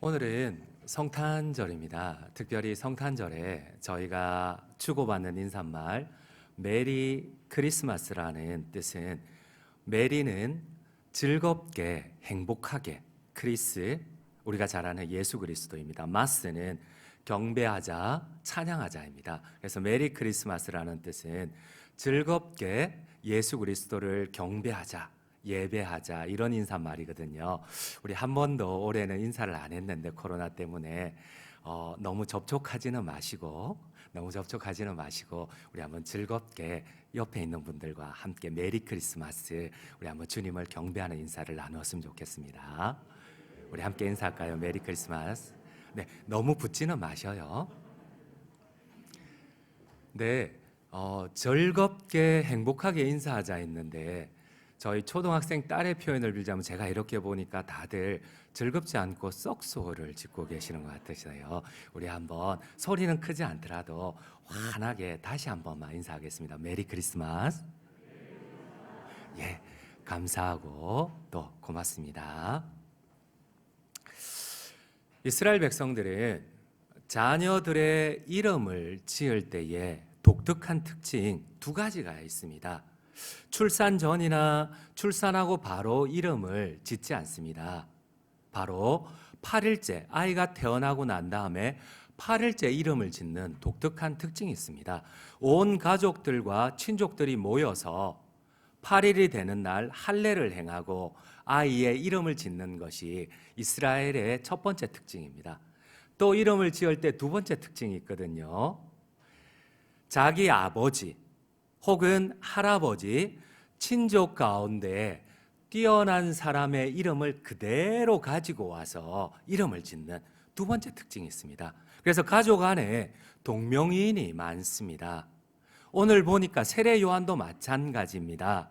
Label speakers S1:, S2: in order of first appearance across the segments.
S1: 오늘은 성탄절입니다. 특별히 성탄절에 저희가 주고받는 인사말 메리 크리스마스라는 뜻은, 메리는 즐겁게 행복하게, 크리스 우리가 잘 아는 예수 그리스도입니다. 마스는 경배하자 찬양하자입니다. 그래서 메리 크리스마스라는 뜻은 즐겁게 예수 그리스도를 경배하자, 예배하자, 이런 인사말이거든요. 우리 한 번도 올해는 인사를 안 했는데 코로나 때문에 너무 접촉하지는 마시고 우리 한번 즐겁게 옆에 있는 분들과 함께 메리 크리스마스, 우리 한번 주님을 경배하는 인사를 나누었으면 좋겠습니다. 우리 함께 인사할까요? 메리 크리스마스. 네, 너무 붙지는 마셔요. 네, 즐겁게 행복하게 인사하자 했는데, 저희 초등학생 딸의 표현을 빌자면 제가 이렇게 보니까 다들 즐겁지 않고 썩소를 짓고 계시는 것 같으세요. 우리 한번 소리는 크지 않더라도 환하게 다시 한 번만 인사하겠습니다. 메리 크리스마스. 예, 감사하고 또 고맙습니다. 이스라엘 백성들은 자녀들의 이름을 지을 때에 독특한 특징 두 가지가 있습니다. 출산 전이나 출산하고 바로 이름을 짓지 않습니다. 바로 8일째, 아이가 태어나고 난 다음에 8일째 이름을 짓는 독특한 특징이 있습니다. 온 가족들과 친족들이 모여서 8일이 되는 날 할례를 행하고 아이의 이름을 짓는 것이 이스라엘의 첫 번째 특징입니다. 또 이름을 지을 때 두 번째 특징이 있거든요. 자기 아버지 혹은 할아버지, 친족 가운데 뛰어난 사람의 이름을 그대로 가지고 와서 이름을 짓는 두 번째 특징이 있습니다. 그래서 가족 안에 동명이인이 많습니다. 오늘 보니까 세례 요한도 마찬가지입니다.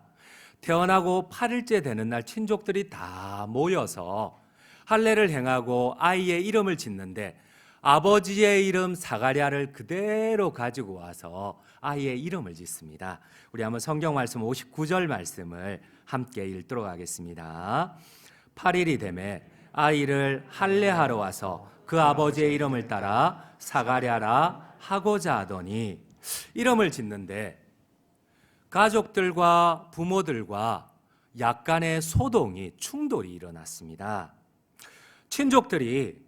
S1: 태어나고 8일째 되는 날 친족들이 다 모여서 할례를 행하고 아이의 이름을 짓는데, 아버지의 이름 사가랴를 그대로 가지고 와서 아이의 이름을 짓습니다. 우리 한번 성경 말씀 59절 말씀을 함께 읽도록 하겠습니다. 8일이 되매 아이를 할례하러 와서 그 아버지의 이름을 따라 사가랴라 하고자 하더니, 이름을 짓는데 가족들과 부모들과 약간의 소동이, 충돌이 일어났습니다. 친족들이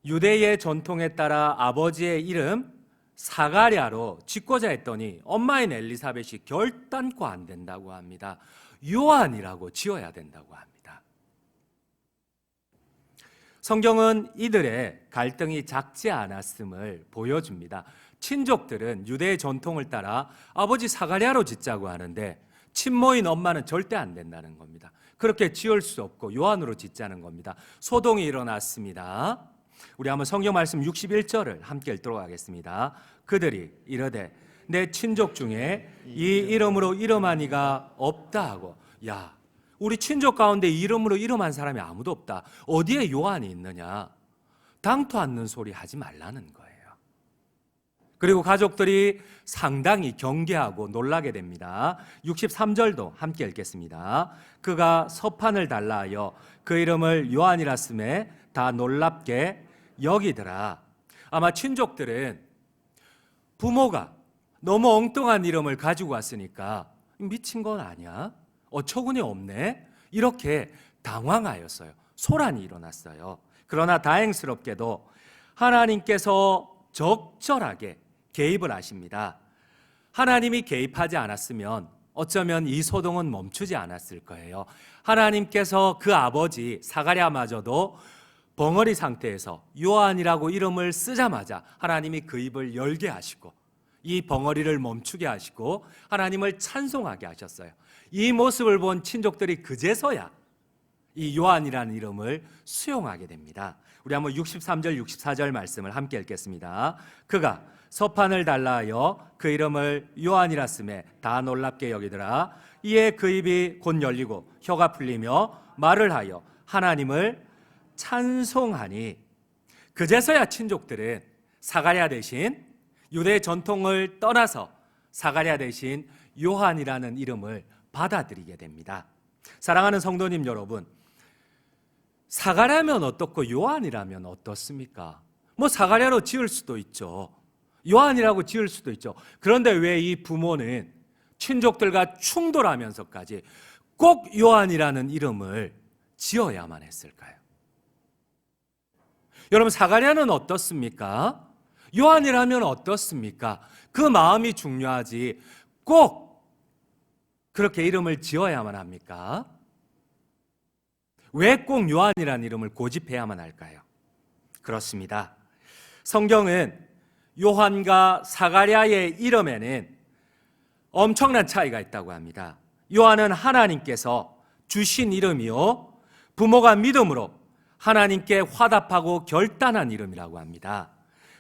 S1: 유대의 전통에 따라 아버지의 이름 사가랴로 짓고자 했더니 엄마인 엘리사벳이 결단코 안 된다고 합니다. 요한이라고 지어야 된다고 합니다. 성경은 이들의 갈등이 작지 않았음을 보여줍니다. 친족들은 유대의 전통을 따라 아버지 사가랴로 짓자고 하는데 친모인 엄마는 절대 안 된다는 겁니다. 그렇게 지을 수 없고 요한으로 짓자는 겁니다. 소동이 일어났습니다. 우리 한번 성경 말씀 61절을 함께 읽도록 하겠습니다. 그들이 이르되 내 친족 중에 이 이름으로 이름한 이가 없다 하고, 야, 우리 친족 가운데 이름으로 이름한 사람이 아무도 없다. 어디에 요한이 있느냐? 당토 않는 소리 하지 말라는 거예요. 그리고 가족들이 상당히 경계하고 놀라게 됩니다. 63절도 함께 읽겠습니다. 그가 서판을 달라 하여 그 이름을 요한이라 쓰매 다 놀랍게 여기더라. 아마 친족들은 부모가 너무 엉뚱한 이름을 가지고 왔으니까 미친 건 아니야? 어처구니 없네? 이렇게 당황하였어요. 소란이 일어났어요. 그러나 다행스럽게도 하나님께서 적절하게 개입을 하십니다. 하나님이 개입하지 않았으면 어쩌면 이 소동은 멈추지 않았을 거예요. 하나님께서 그 아버지 사가랴마저도 벙어리 상태에서 요한이라고 이름을 쓰자마자 하나님이 그 입을 열게 하시고 이 벙어리를 멈추게 하시고 하나님을 찬송하게 하셨어요. 이 모습을 본 친족들이 그제서야 이 요한이라는 이름을 수용하게 됩니다. 우리 한번 63절 64절 말씀을 함께 읽겠습니다. 그가 서판을 달라 하여 그 이름을 요한이라 쓰매 다 놀랍게 여기더라. 이에 그 입이 곧 열리고 혀가 풀리며 말을 하여 하나님을 찬송하니, 그제서야 친족들은 사가랴 대신, 유대 전통을 떠나서 사가랴 대신 요한이라는 이름을 받아들이게 됩니다. 사랑하는 성도님 여러분, 사가랴면 어떻고 요한이라면 어떻습니까? 뭐 사가랴로 지을 수도 있죠. 요한이라고 지을 수도 있죠. 그런데 왜 이 부모는 친족들과 충돌하면서까지 꼭 요한이라는 이름을 지어야만 했을까요? 여러분, 사가랴는 어떻습니까? 요한이라면 어떻습니까? 그 마음이 중요하지 꼭 그렇게 이름을 지어야만 합니까? 왜 꼭 요한이라는 이름을 고집해야만 할까요? 그렇습니다. 성경은 요한과 사가랴의 이름에는 엄청난 차이가 있다고 합니다. 요한은 하나님께서 주신 이름이요, 부모가 믿음으로 하나님께 화답하고 결단한 이름이라고 합니다.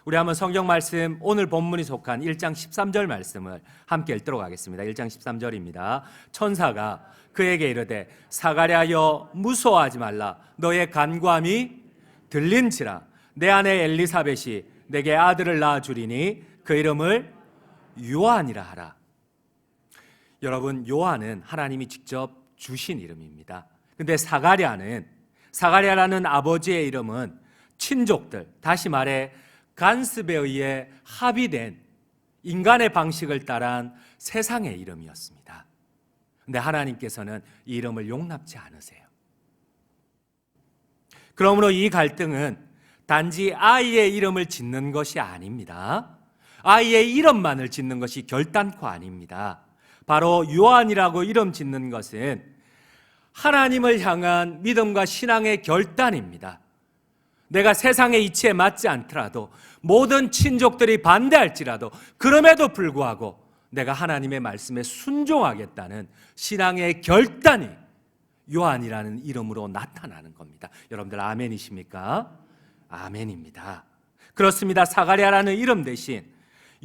S1: 우리 한번 성경 말씀, 오늘 본문이 속한 1장 13절 말씀을 함께 읽도록 하겠습니다. 1장 13절입니다. 천사가 그에게 이르되 사가랴여 무서워하지 말라. 너의 간구함이 들린지라. 내 아내 엘리사벳이 내게 아들을 낳아 주리니 그 이름을 요한이라 하라. 여러분, 요한은 하나님이 직접 주신 이름입니다. 근데 사가랴라는 아버지의 이름은 친족들, 다시 말해 간섭에 의해 합의된 인간의 방식을 따른 세상의 이름이었습니다. 근데 하나님께서는 이 이름을 용납지 않으세요. 그러므로 이 갈등은 단지 아이의 이름을 짓는 것이 아닙니다. 아이의 이름만을 짓는 것이 결단코 아닙니다. 바로 요한이라고 이름 짓는 것은 하나님을 향한 믿음과 신앙의 결단입니다. 내가 세상의 이치에 맞지 않더라도, 모든 친족들이 반대할지라도, 그럼에도 불구하고 내가 하나님의 말씀에 순종하겠다는 신앙의 결단이 요한이라는 이름으로 나타나는 겁니다. 여러분들 아멘이십니까? 아멘입니다. 그렇습니다. 사가랴라는 이름 대신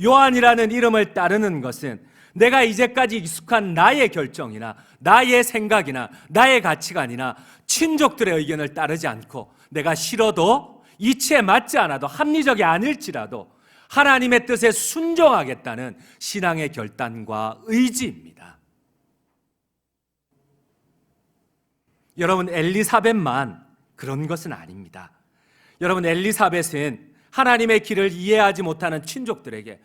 S1: 요한이라는 이름을 따르는 것은 내가 이제까지 익숙한 나의 결정이나 나의 생각이나 나의 가치관이나 친족들의 의견을 따르지 않고, 내가 싫어도 이치에 맞지 않아도 합리적이 아닐지라도 하나님의 뜻에 순종하겠다는 신앙의 결단과 의지입니다. 여러분, 엘리사벳만 그런 것은 아닙니다. 여러분, 엘리사벳은 하나님의 길을 이해하지 못하는 친족들에게,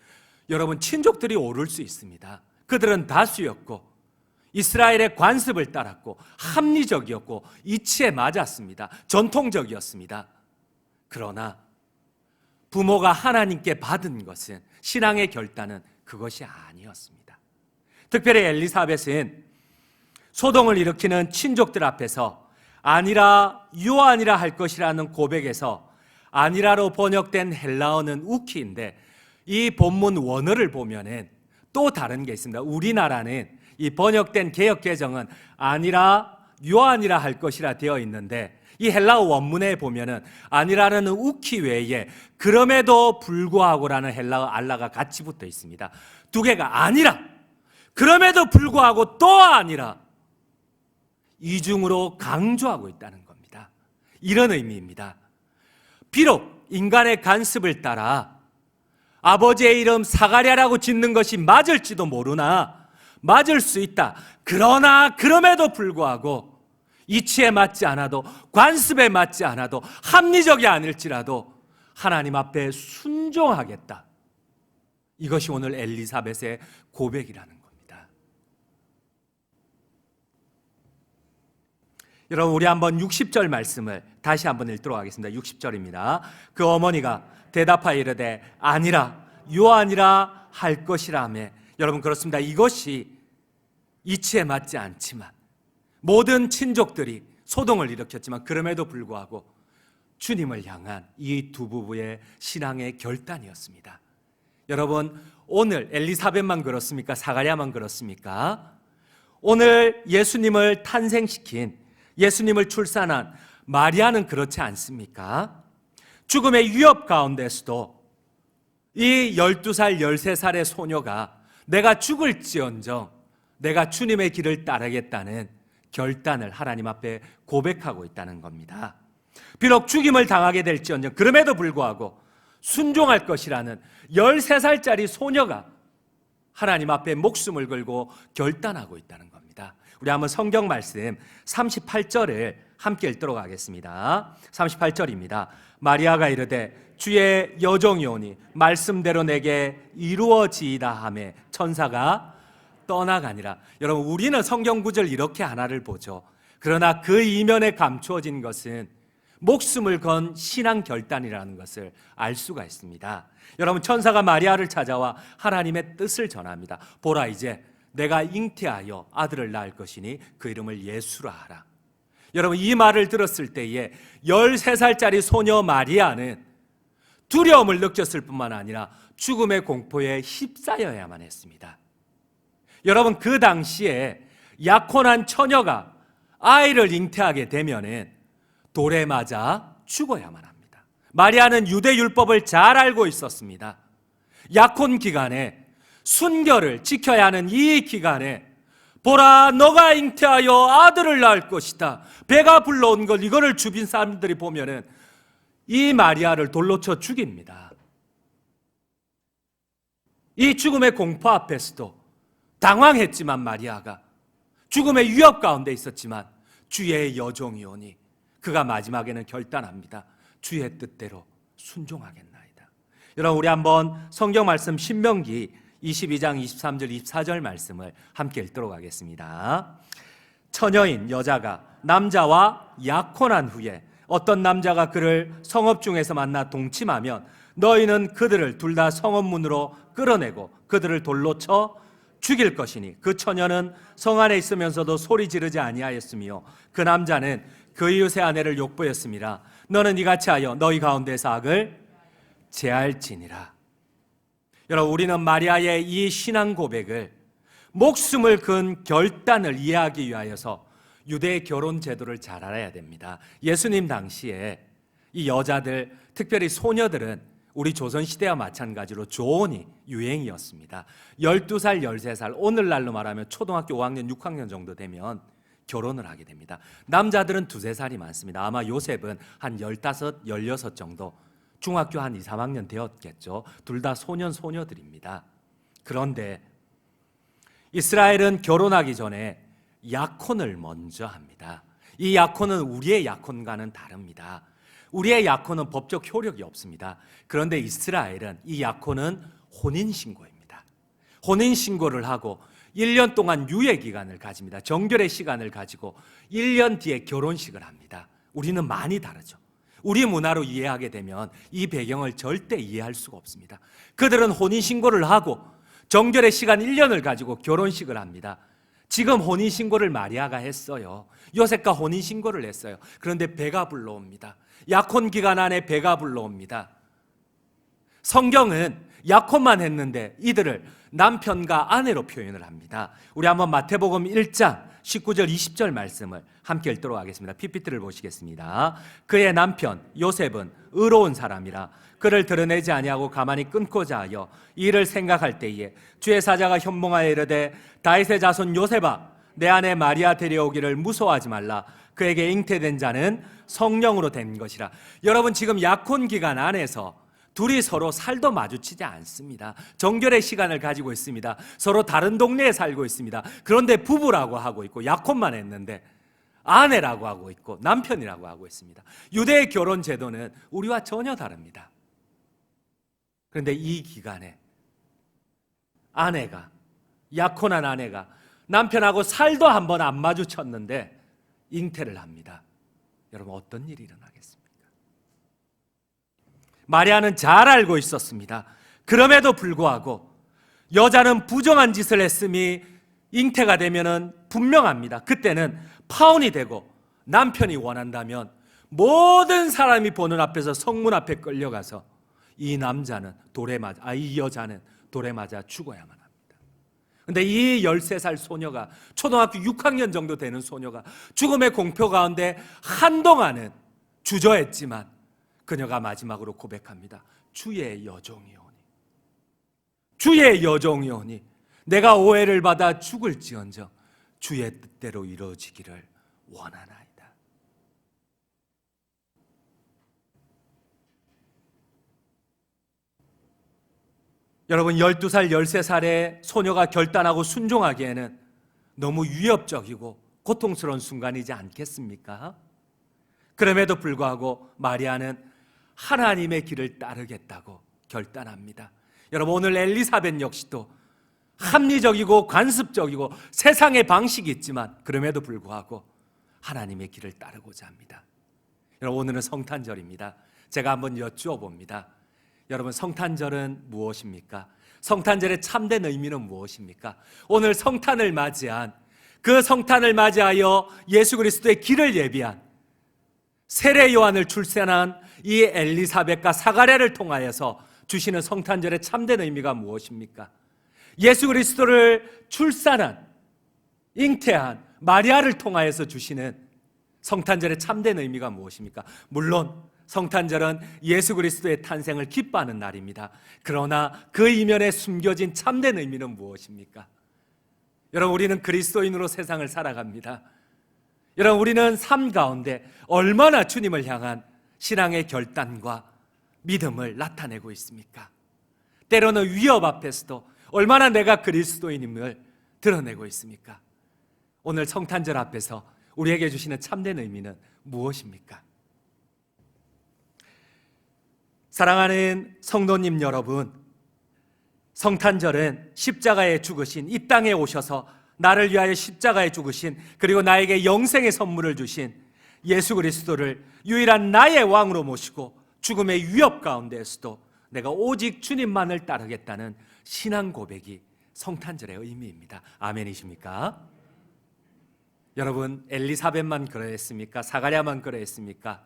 S1: 여러분, 친족들이 오를 수 있습니다. 그들은 다수였고 이스라엘의 관습을 따랐고 합리적이었고 이치에 맞았습니다. 전통적이었습니다. 그러나 부모가 하나님께 받은 것은, 신앙의 결단은 그것이 아니었습니다. 특별히 엘리사벳은 소동을 일으키는 친족들 앞에서 아니라 요한이라 할 것이라는 고백에서, 아니라로 번역된 헬라어는 우키인데 이 본문 원어를 보면은 또 다른 게 있습니다. 우리나라는 이 번역된 개역 개정은 아니라 요한이라 할 것이라 되어 있는데, 이 헬라어 원문에 보면은 아니라는 우키 외에 그럼에도 불구하고라는 헬라어 알라가 같이 붙어 있습니다. 두 개가 아니라, 그럼에도 불구하고 또 아니라, 이중으로 강조하고 있다는 겁니다. 이런 의미입니다. 비록 인간의 간섭을 따라 아버지의 이름 사가랴라고 짓는 것이 맞을지도 모르나, 맞을 수 있다. 그러나 그럼에도 불구하고 이치에 맞지 않아도, 관습에 맞지 않아도, 합리적이 아닐지라도 하나님 앞에 순종하겠다. 이것이 오늘 엘리사벳의 고백이라는 겁니다. 여러분, 우리 한번 60절 말씀을 다시 한번 읽도록 하겠습니다. 60절입니다. 그 어머니가 대답하여 이르되 아니라 요한이라 할 것이라며. 여러분, 그렇습니다. 이것이 이치에 맞지 않지만, 모든 친족들이 소동을 일으켰지만 그럼에도 불구하고 주님을 향한 이 두 부부의 신앙의 결단이었습니다. 여러분, 오늘 엘리사벳만 그렇습니까? 사가랴만 그렇습니까? 오늘 예수님을 탄생시킨, 예수님을 출산한 마리아는 그렇지 않습니까? 죽음의 위협 가운데서도 이 12살, 13살의 소녀가 내가 죽을지언정 내가 주님의 길을 따르겠다는 결단을 하나님 앞에 고백하고 있다는 겁니다. 비록 죽임을 당하게 될지언정 그럼에도 불구하고 순종할 것이라는 13살짜리 소녀가 하나님 앞에 목숨을 걸고 결단하고 있다는 겁니다. 우리 한번 성경 말씀 38절을 함께 읽도록 하겠습니다. 38절입니다. 마리아가 이르되 주의 여종이 오니 말씀대로 내게 이루어지이다 하매 천사가 떠나가니라. 여러분, 우리는 성경 구절 이렇게 하나를 보죠. 그러나 그 이면에 감추어진 것은 목숨을 건 신앙 결단이라는 것을 알 수가 있습니다. 여러분, 천사가 마리아를 찾아와 하나님의 뜻을 전합니다. 보라, 이제 내가 잉태하여 아들을 낳을 것이니 그 이름을 예수라 하라. 여러분, 이 말을 들었을 때에 13살짜리 소녀 마리아는 두려움을 느꼈을 뿐만 아니라 죽음의 공포에 휩싸여야만 했습니다. 여러분, 그 당시에 약혼한 처녀가 아이를 잉태하게 되면은 돌에 맞아 죽어야만 합니다. 마리아는 유대 율법을 잘 알고 있었습니다. 약혼 기간에 순결을 지켜야 하는 이 기간에 보라, 너가 잉태하여 아들을 낳을 것이다. 배가 불러온 걸 이거를 주변 사람들이 보면은 이 마리아를 돌로 쳐 죽입니다. 이 죽음의 공포 앞에서도 당황했지만 마리아가 죽음의 위협 가운데 있었지만 주의 여종이 오니 그가 마지막에는 결단합니다. 주의 뜻대로 순종하겠나이다. 여러분, 우리 한번 성경 말씀 신명기 22장 23절 24절 말씀을 함께 읽도록 하겠습니다. 처녀인 여자가 남자와 약혼한 후에 어떤 남자가 그를 성읍 중에서 만나 동침하면 너희는 그들을 둘 다 성읍 문으로 끌어내고 그들을 돌로 쳐 죽일 것이니 그 처녀는 성 안에 있으면서도 소리 지르지 아니하였으며 그 남자는 그 이웃의 아내를 욕보였음이라. 너는 이같이 하여 너희 가운데서 악을 제할지니라. 여러분, 우리는 마리아의 이 신앙 고백을 목숨을 건 결단을 이해하기 위하여서 유대의 결혼 제도를 잘 알아야 됩니다. 예수님 당시에 이 여자들, 특별히 소녀들은 우리 조선시대와 마찬가지로 조혼이 유행이었습니다. 12살, 13살, 오늘날로 말하면 초등학교 5학년, 6학년 정도 되면 결혼을 하게 됩니다. 남자들은 2, 3살이 많습니다. 아마 요셉은 한 15, 16 정도, 중학교 한 2, 3학년 되었겠죠. 둘 다 소년, 소녀들입니다. 그런데 이스라엘은 결혼하기 전에 약혼을 먼저 합니다. 이 약혼은 우리의 약혼과는 다릅니다. 우리의 약혼은 법적 효력이 없습니다. 그런데 이스라엘은 이 약혼은 혼인신고입니다. 혼인신고를 하고 1년 동안 유예기간을 가집니다. 정결의 시간을 가지고 1년 뒤에 결혼식을 합니다. 우리는 많이 다르죠. 우리 문화로 이해하게 되면 이 배경을 절대 이해할 수가 없습니다. 그들은 혼인신고를 하고 정결의 시간 1년을 가지고 결혼식을 합니다. 지금 혼인신고를 마리아가 했어요. 요셉과 혼인신고를 했어요. 그런데 배가 불러옵니다. 약혼 기간 안에 배가 불러옵니다. 성경은 약혼만 했는데 이들을 남편과 아내로 표현을 합니다. 우리 한번 마태복음 1장 19절 20절 말씀을 함께 읽도록 하겠습니다. PPT를 보시겠습니다. 그의 남편 요셉은 의로운 사람이라 그를 드러내지 아니하고 가만히 끊고자 하여 이를 생각할 때에 주의 사자가 현몽하여 이르되 다윗의 자손 요셉아 내 아내 마리아 데려오기를 무서워하지 말라. 그에게 잉태된 자는 성령으로 된 것이라. 여러분, 지금 약혼 기간 안에서 둘이 서로 살도 마주치지 않습니다. 정결의 시간을 가지고 있습니다. 서로 다른 동네에 살고 있습니다. 그런데 부부라고 하고 있고 약혼만 했는데 아내라고 하고 있고 남편이라고 하고 있습니다. 유대의 결혼 제도는 우리와 전혀 다릅니다. 그런데 이 기간에 약혼한 아내가 남편하고 살도 한번 안 마주쳤는데 잉태를 합니다. 여러분, 어떤 일이 일어나겠습니까? 마리아는 잘 알고 있었습니다. 그럼에도 불구하고 여자는 부정한 짓을 했음이 잉태가 되면은 분명합니다. 그때는 파혼이 되고 남편이 원한다면 모든 사람이 보는 앞에서 성문 앞에 끌려가서 이 여자는 돌에 맞아 죽어야만 합니다. 근데 이 13살 소녀가 초등학교 6학년 정도 되는 소녀가 죽음의 공포 가운데 한동안은 주저했지만 그녀가 마지막으로 고백합니다. 주의 여종이 오니 내가 오해를 받아 죽을지언정 주의 뜻대로 이루어지기를 원하나이다. 여러분, 12살, 13살의 소녀가 결단하고 순종하기에는 너무 위협적이고 고통스러운 순간이지 않겠습니까? 그럼에도 불구하고 마리아는 하나님의 길을 따르겠다고 결단합니다. 여러분, 오늘 엘리사벳 역시도 합리적이고 관습적이고 세상의 방식이 있지만 그럼에도 불구하고 하나님의 길을 따르고자 합니다. 여러분, 오늘은 성탄절입니다. 제가 한번 여쭈어 봅니다. 여러분, 성탄절은 무엇입니까? 성탄절의 참된 의미는 무엇입니까? 오늘 성탄을 맞이한, 그 성탄을 맞이하여 예수 그리스도의 길을 예비한 세례 요한을 출산한 이 엘리사벳과 사가랴를 통하여서 주시는 성탄절의 참된 의미가 무엇입니까? 예수 그리스도를 출산한, 잉태한 마리아를 통하여서 주시는 성탄절의 참된 의미가 무엇입니까? 물론 성탄절은 예수 그리스도의 탄생을 기뻐하는 날입니다. 그러나 그 이면에 숨겨진 참된 의미는 무엇입니까? 여러분, 우리는 그리스도인으로 세상을 살아갑니다. 여러분, 우리는 삶 가운데 얼마나 주님을 향한 신앙의 결단과 믿음을 나타내고 있습니까? 때로는 위협 앞에서도 얼마나 내가 그리스도인임을 드러내고 있습니까? 오늘 성탄절 앞에서 우리에게 주시는 참된 의미는 무엇입니까? 사랑하는 성도님 여러분, 성탄절은 십자가에 죽으신, 이 땅에 오셔서 나를 위하여 십자가에 죽으신, 그리고 나에게 영생의 선물을 주신 예수 그리스도를 유일한 나의 왕으로 모시고 죽음의 위협 가운데에서도 내가 오직 주님만을 따르겠다는 신앙 고백이 성탄절의 의미입니다. 아멘이십니까? 여러분, 엘리사벳만 그러했습니까? 사가랴만 그러했습니까?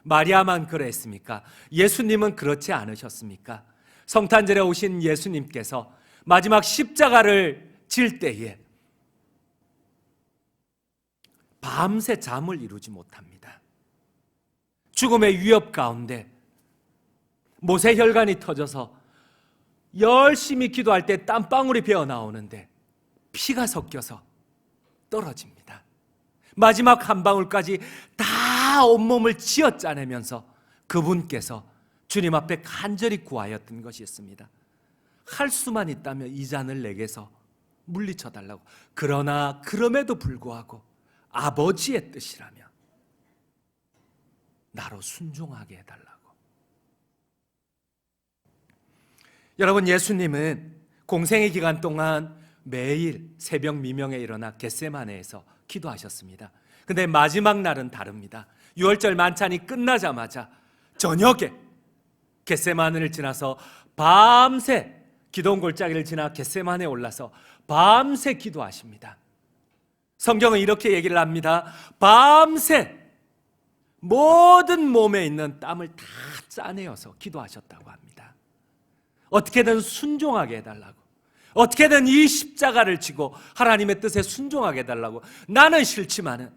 S1: 마리아만 그러했습니까? 예수님은 그렇지 않으셨습니까? 성탄절에 오신 예수님께서 마지막 십자가를 질 때에 밤새 잠을 이루지 못합니다. 죽음의 위협 가운데 모세혈관이 터져서 열심히 기도할 때 땀방울이 배어 나오는데 피가 섞여서 떨어집니다. 마지막 한 방울까지 다 온몸을 쥐어짜내면서 그분께서 주님 앞에 간절히 구하였던 것이 있습니다. 할 수만 있다면 이 잔을 내게서 물리쳐 달라고. 그러나 그럼에도 불구하고 아버지의 뜻이라면 나로 순종하게 해달라고. 여러분, 예수님은 공생의 기간 동안 매일 새벽 미명에 일어나 겟세마네에서 기도하셨습니다. 근데 마지막 날은 다릅니다. 유월절 만찬이 끝나자마자 저녁에 겟세마네를 지나서 밤새 기도원 골짜기를 지나 겟세마네에 올라서 밤새 기도하십니다. 성경은 이렇게 얘기를 합니다. 밤새 모든 몸에 있는 땀을 다 짜내어서 기도하셨다고 합니다. 어떻게든 순종하게 해달라고, 어떻게든 이 십자가를 지고 하나님의 뜻에 순종하게 해달라고. 나는 싫지만은,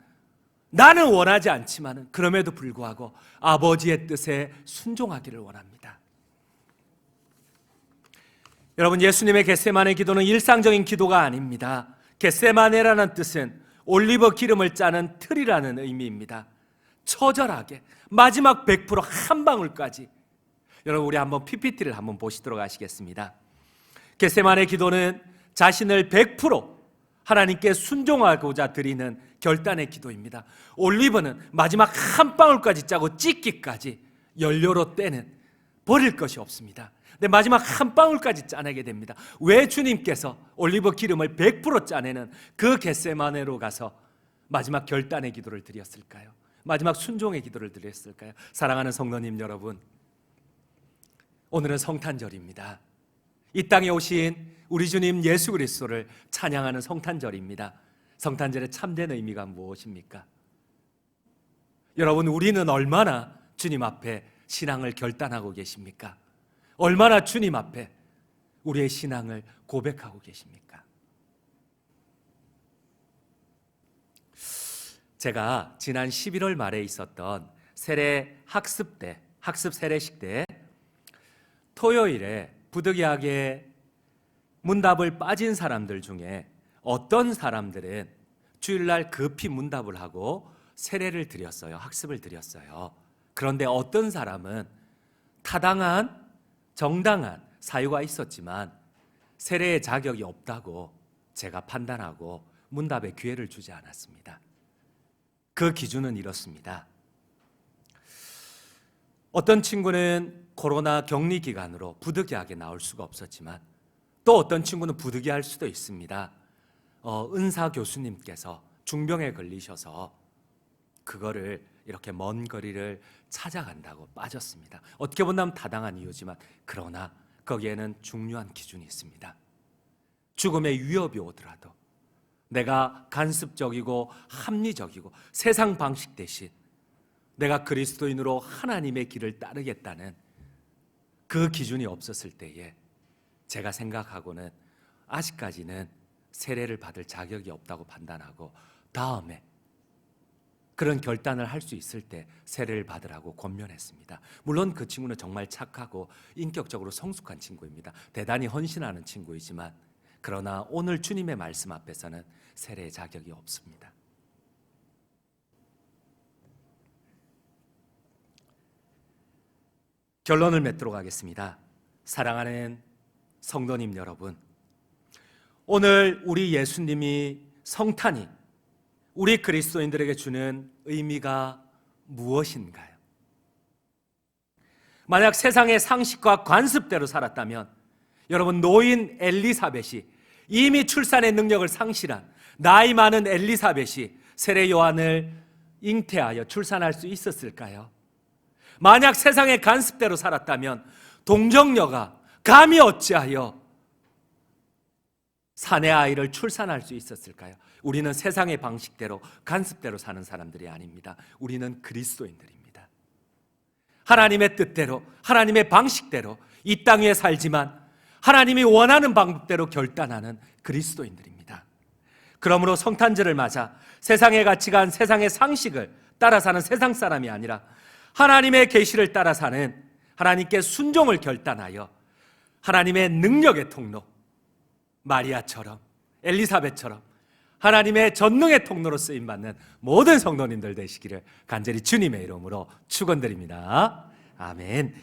S1: 나는 원하지 않지만은 그럼에도 불구하고 아버지의 뜻에 순종하기를 원합니다. 여러분, 예수님의 겟세마네 기도는 일상적인 기도가 아닙니다. 겟세마네라는 뜻은 올리브 기름을 짜는 틀이라는 의미입니다. 처절하게 마지막 100%한 방울까지. 여러분, 우리 한번 PPT를 한번 보시도록 하시겠습니다. 겟세마네 기도는 자신을 100% 하나님께 순종하고자 드리는 결단의 기도입니다. 올리브는 마지막 한 방울까지 짜고 찢기까지 연료로 떼는, 버릴 것이 없습니다. 근데 마지막 한 방울까지 짜내게 됩니다. 왜 주님께서 올리브 기름을 100% 짜내는 그 겟세마네로 가서 마지막 결단의 기도를 드렸을까요? 마지막 순종의 기도를 드렸을까요? 사랑하는 성도님 여러분, 오늘은 성탄절입니다. 이 땅에 오신 우리 주님 예수 그리스도를 찬양하는 성탄절입니다. 성탄절의 참된 의미가 무엇입니까? 여러분, 우리는 얼마나 주님 앞에 신앙을 결단하고 계십니까? 얼마나 주님 앞에 우리의 신앙을 고백하고 계십니까? 제가 지난 11월 말에 있었던 세례 학습 때, 학습 세례식 때 토요일에 부득이하게 문답을 빠진 사람들 중에 어떤 사람들은 주일날 급히 문답을 하고 세례를 드렸어요. 학습을 드렸어요. 그런데 어떤 사람은 타당한 정당한 사유가 있었지만 세례의 자격이 없다고 제가 판단하고 문답의 기회를 주지 않았습니다. 그 기준은 이렇습니다. 어떤 친구는 코로나 격리 기간으로 부득이하게 나올 수가 없었지만 또 어떤 친구는 부득이할 수도 있습니다. 은사 교수님께서 중병에 걸리셔서 그거를 이렇게 먼 거리를 찾아간다고 빠졌습니다. 어떻게 본다면 타당한 이유지만 그러나 거기에는 중요한 기준이 있습니다. 죽음의 위협이 오더라도 내가 간섭적이고 합리적이고 세상 방식 대신 내가 그리스도인으로 하나님의 길을 따르겠다는 그 기준이 없었을 때에 제가 생각하고는 아직까지는 세례를 받을 자격이 없다고 판단하고 다음에 그런 결단을 할 수 있을 때 세례를 받으라고 권면했습니다. 물론 그 친구는 정말 착하고 인격적으로 성숙한 친구입니다. 대단히 헌신하는 친구이지만 그러나 오늘 주님의 말씀 앞에서는 세례의 자격이 없습니다. 결론을 맺도록 하겠습니다. 사랑하는 성도님 여러분, 오늘 우리 예수님이 성탄이 우리 그리스도인들에게 주는 의미가 무엇인가요? 만약 세상의 상식과 관습대로 살았다면 여러분, 노인 엘리사벳이 이미 출산의 능력을 상실한 나이 많은 엘리사벳이 세례 요한을 잉태하여 출산할 수 있었을까요? 만약 세상의 관습대로 살았다면 동정녀가 감히 어찌하여 사내 아이를 출산할 수 있었을까요? 우리는 세상의 방식대로 관습대로 사는 사람들이 아닙니다. 우리는 그리스도인들입니다. 하나님의 뜻대로 하나님의 방식대로 이 땅 위에 살지만 하나님이 원하는 방법대로 결단하는 그리스도인들입니다. 그러므로 성탄절을 맞아 세상의 가치관, 세상의 상식을 따라 사는 세상 사람이 아니라 하나님의 계시를 따라 사는, 하나님께 순종을 결단하여 하나님의 능력의 통로, 마리아처럼 엘리사벳처럼 하나님의 전능의 통로로 쓰임받는 모든 성도님들 되시기를 간절히 주님의 이름으로 축원드립니다. 아멘.